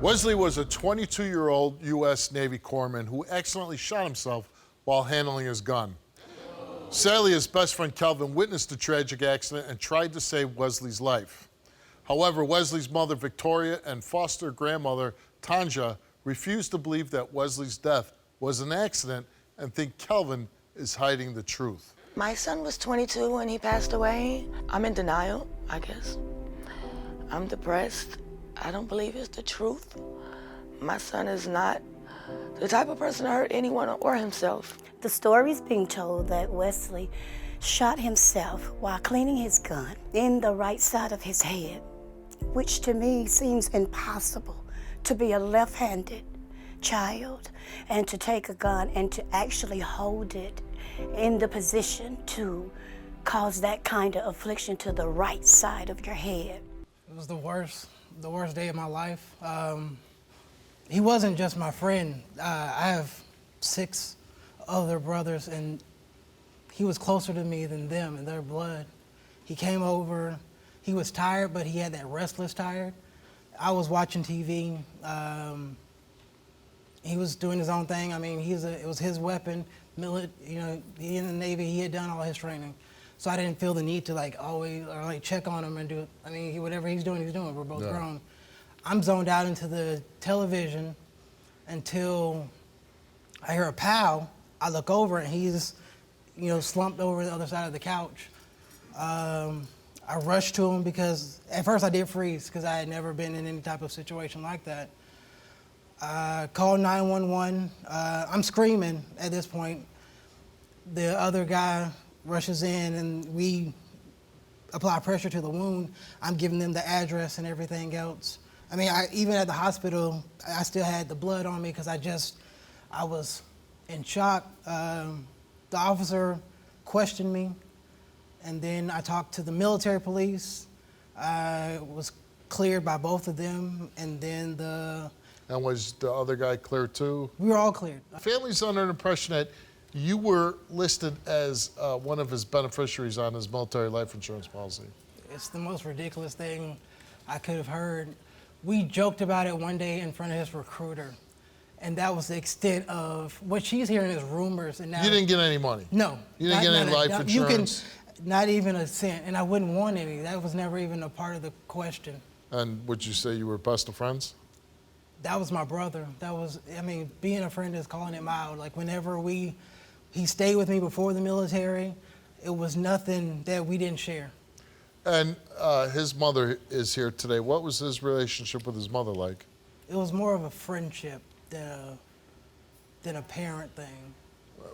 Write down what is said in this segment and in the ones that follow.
Wesley was a 22-year-old U.S. Navy corpsman who accidentally shot himself while handling his gun. Sadly, his best friend Kelvin witnessed the tragic accident and tried to save Wesley's life. However, Wesley's mother, Victoria, and foster grandmother, Tanja, refused to believe that Wesley's death was an accident and think Kelvin is hiding the truth. My son was 22 when he passed away. I'm in denial, I guess. I'm depressed. I don't believe it's the truth. My son is not the type of person to hurt anyone or himself. The story's being told that Wesley shot himself while cleaning his gun in the right side of his head, which to me seems impossible to be a left-handed child and to take a gun and to actually hold it in the position to cause that kind of affliction to the right side of your head. It was the worst day of my life. He wasn't just my friend. I have 6 other brothers, and he was closer to me than them and their blood. He came over. He was tired, but he had that restless tired. I was watching TV. He was doing his own thing. I mean, it was his weapon. You know, he in the Navy, he had done all his training. So I didn't feel the need to always check on him and do it. I mean, whatever he's doing, he's doing. We're both grown. I'm zoned out into the television until I hear a pow. I look over and he's, slumped over the other side of the couch. I rushed to him because at first I did freeze because I had never been in any type of situation like that. Called 911. I'm screaming at this point. The other guy rushes in and we apply pressure to the wound. I'm giving them the address and everything else. I mean, even at the hospital, I still had the blood on me because I was in shock. The officer questioned me, and then I talked to the military police. I was cleared by both of them, and then And was the other guy clear too? We were all cleared. Family's under the impression that you were listed as one of his beneficiaries on his military life insurance policy. It's the most ridiculous thing I could have heard. We joked about it one day in front of his recruiter, and that was the extent of what she's hearing is rumors. And now you didn't get any money? No. You didn't get any life insurance? Not even a cent, and I wouldn't want any. That was never even a part of the question. And would you say you were best of friends? That was my brother. Being a friend is calling it mild. Whenever he stayed with me before the military, it was nothing that we didn't share. And his mother is here today. What was his relationship with his mother like? It was more of a friendship than a parent thing.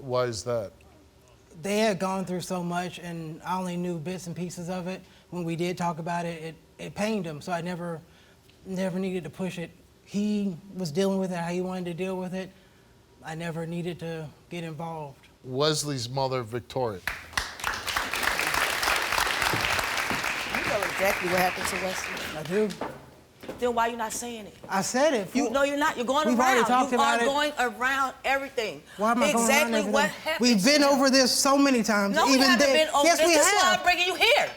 Why is that? They had gone through so much, and I only knew bits and pieces of it. When we did talk about it, it pained him, so I never needed to push it. He was dealing with it how he wanted to deal with it. I never needed to get involved. Wesley's mother, Victoria. You know exactly what happened to Wesley. I do. Then why you not saying it? I said it. No, you're not. You're going We've around. already talked about it. You are going around everything. Why am I going around exactly everything? what happened? We've been over this so many times. No, we haven't been over yes, this. we This have. is why I'm bringing you here.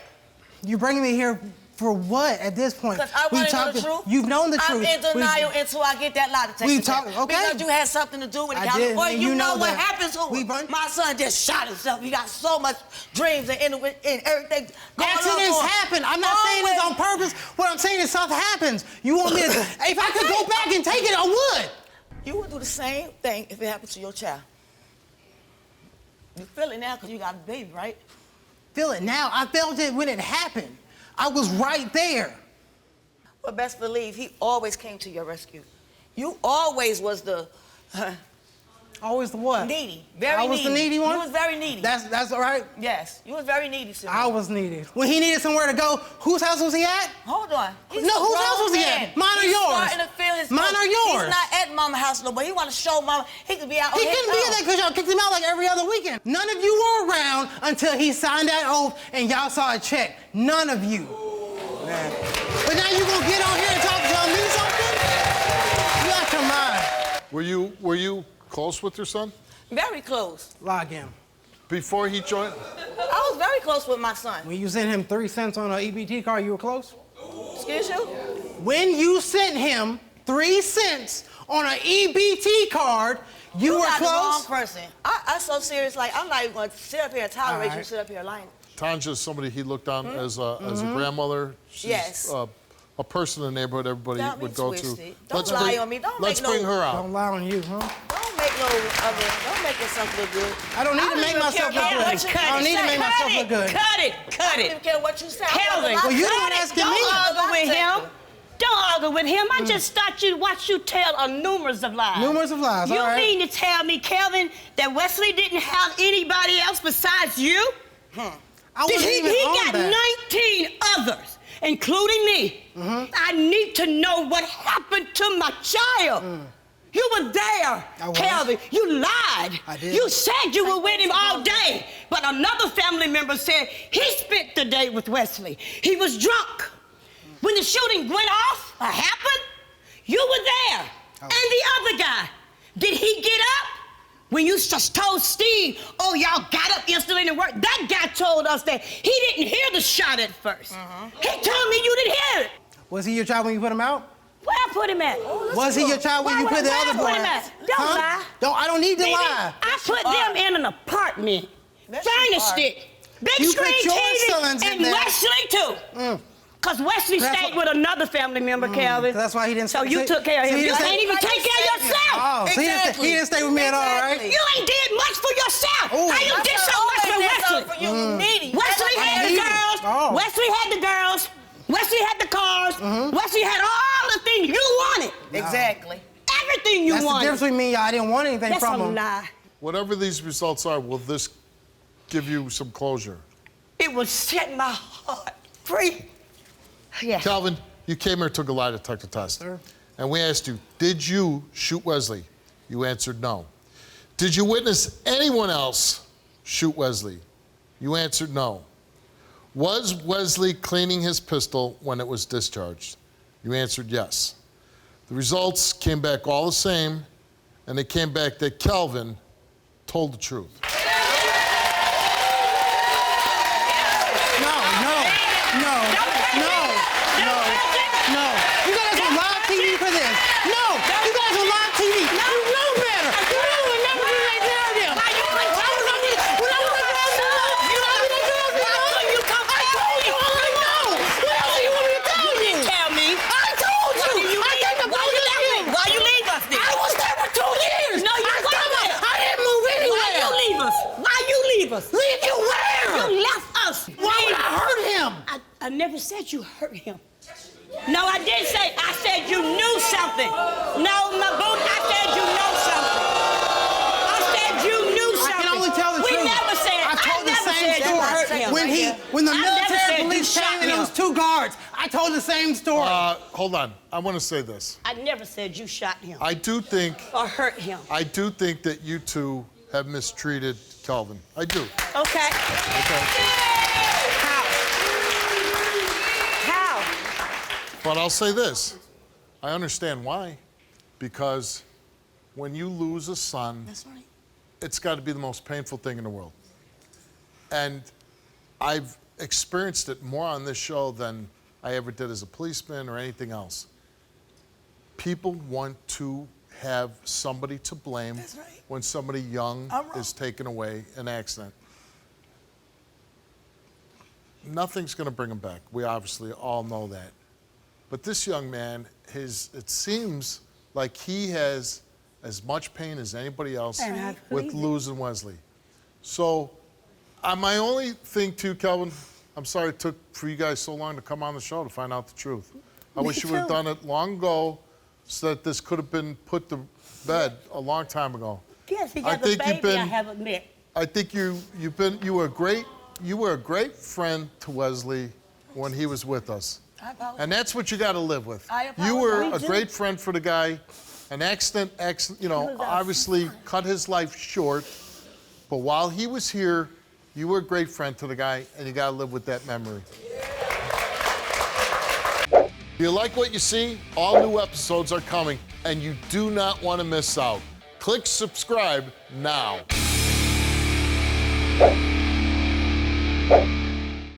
You're bringing me here for what at this point? Because I want to know the truth. You've known the truth. I'm in denial until I get that lie detector. We've talked, okay. Because you had something to do with it. I did, Boy, and you you know know what that. happened to him. My son just shot himself. He got so much dreams and everything. Accidents happen. I'm not saying this on purpose. What I'm saying is stuff happens. You want me to, if I could go back and take it, I would. You would do the same thing if it happened to your child. You feel it now because you got a baby, right? Feel it now. I felt it when it happened. I was right there. Well, best believe he always came to your rescue. You always was the... Always the what? Needy. Very needy. I was the needy one? You was very needy. That's all right? Yes. You was very needy, sir. I was needy. When he needed somewhere to go, whose house was he at? Hold on. Whose house was he at? Mine or yours? Starting to feel his Mine or yours? He's not at Mama's house no more. He want to show Mama he could be out on his own. He couldn't be there because y'all kicked him out like every other weekend. None of you were around until he signed that oath and y'all saw a check. None of you. Man. But now you gonna get on here and tell me something? You out your mind. Were you close with your son? Very close. Log him. Before he joined? I was very close with my son. When you sent him 3 cents on an EBT card, you were close? Excuse you? When you sent him 3 cents on an EBT card, you were not the wrong close? person. I'm so serious, like, I'm not even going to sit up here and tolerate All you right. sit up here lying. Tanja's somebody he looked on as a grandmother. She's, Yes. a person in the neighborhood everybody Don't be would go twisted. to. Don't lie on me. Don't let's make no- bring her out. Don't lie on you, huh? Don't make yourself look good. I don't need to make myself look good. I don't need to make myself look good. Cut it. I don't even care what you say. Kelvin, Well, you the one asking me. Don't argue with him. Don't argue with him. I just thought you'd watch you tell a numerous of lies. Numerous of lies, You all right. mean to tell me, Kelvin, that Wesley didn't have anybody else besides you? I wasn't He even on got that. 19 others, including me. I need to know what happened to my child. You were there, I was. Kelvin. You lied. I did. You said you were with him all day, but another family member said he spent the day with Wesley. He was drunk. When the shooting went off or happened, you were there. And the other guy, did he get up? When you just told Steve, oh, y'all got up instantly and worked, that guy told us that he didn't hear the shot at first. He told me you didn't hear it. Was he your child when you put him out? Where I put him at? Was he your child when you put the other boy Where I put him out? at? Don't lie. I don't need to Baby, lie. I put them in an apartment. That's Furnished your it. Big You screen put your TV sons in and there. Wesley too. Because Wesley That's stayed what- with another family member, Calvin. That's why he didn't So stay- you see- took care of see, him. he You didn't can't stay- even take care of yourself. Oh, so he didn't stay with me at all, right? You ain't did much for yourself. Ooh. How you did so much for Wesley? For you needy. Wesley had the needy. girls. Oh. Wesley had the girls. Wesley had the cars. Wesley had all the things you wanted. Exactly. Everything you That's the wanted. difference between me and y'all. I didn't want anything That's from a him. lie. Whatever these results are, will this give you some closure? It will set my heart free. Yeah. Calvin, you came here, took a lie detector test. Sir. And we asked you, did you shoot Wesley? You answered no. Did you witness anyone else shoot Wesley? You answered no. Was Wesley cleaning his pistol when it was discharged? You answered yes. The results came back all the same, and they came back that Calvin told the truth. No. You guys on live TV for this. No. You guys on live TV. You know better. You know and never do that down there. I told you all I know. What else do you want me to tell you? Tell me. I told you. I think the Why you leave? Why you leave us then? I was there for 2 years. No, you wasn't. I didn't move Why anywhere. you leave us? Why you leave us? Leave you where? You left us. Why would I hurt him? I never said you hurt him. No, I didn't say. I said you knew something. No, my boo, I said you know something. I said you knew something. I can only tell the we truth. never said. I told the never same said story. you hurt him. When the I never military said you police shot came and it him. was 2 guards, I told the same story. Hold on. I want to say this. I never said you shot him I do think or hurt him. that you two have mistreated Calvin. I do. Okay. Okay. How? But I'll say this. I understand why. Because when you lose a son, That's right. it's got to be the most painful thing in the world. And I've experienced it more on this show than I ever did as a policeman or anything else. People want to have somebody to blame That's right. when somebody young I'm wrong. is taken away in an accident. Nothing's going to bring him back. We obviously all know that. But this young man, it seems like he has as much pain as anybody else And I with believe it. losing Wesley. So, my only thing too, Kelvin, I'm sorry it took for you guys so long to come on the show to find out the truth. I wish you would have too. done it long ago so that this could have been put to bed a long time ago. Yes, he I got a think baby. you've been- I haven't met. I think you were a great friend to Wesley when he was with us. I apologize. And that's what you got to live with. I You were apologize. a great friend for the guy. An accident, obviously cut his life short. But while he was here, you were a great friend to the guy, and you got to live with that memory. If you like what you see, all new episodes are coming, and you do not want to miss out. Click subscribe now.